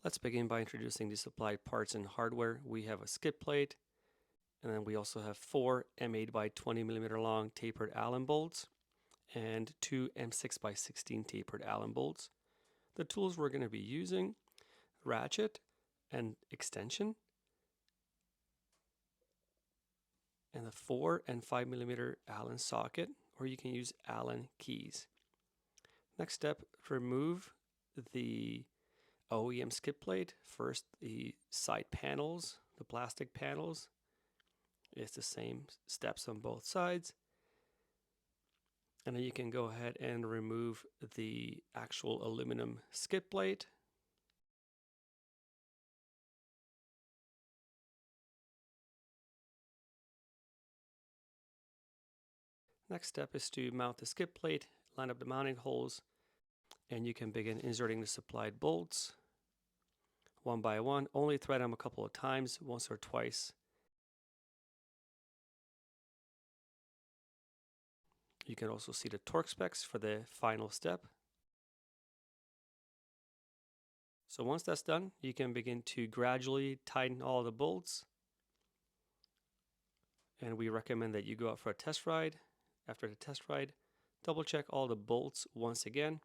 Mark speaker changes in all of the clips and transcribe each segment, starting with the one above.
Speaker 1: Let's begin by introducing the supplied parts and hardware. We have a skid plate, and then we also have 4 M8 by 20mm long tapered Allen bolts and 2 M6 by 16 tapered Allen bolts. The tools we're going to be using: ratchet and extension, and the 4 and 5mm Allen socket, or you can use Allen keys. Next step, remove the OEM skid plate. First, the side panels, the plastic panels. It's the same steps on both sides. And then you can go ahead and remove the actual aluminum skid plate. Next step is to mount the skid plate, line up the mounting holes, and you can begin inserting the supplied bolts one by one. Only thread them a couple of times, once or twice. You can also see the torque specs for the final step. So once that's done, you can begin to gradually tighten all the bolts. And we recommend that you go out for a test ride. After the test ride, double check all the bolts once again.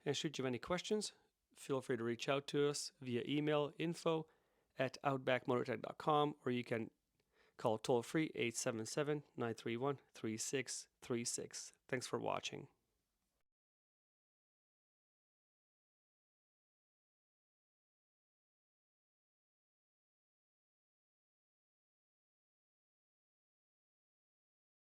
Speaker 1: And should you have any questions, feel free to reach out to us via email info@outbackmotortech.com, or you can call toll-free 877-931-3636. Thanks for watching.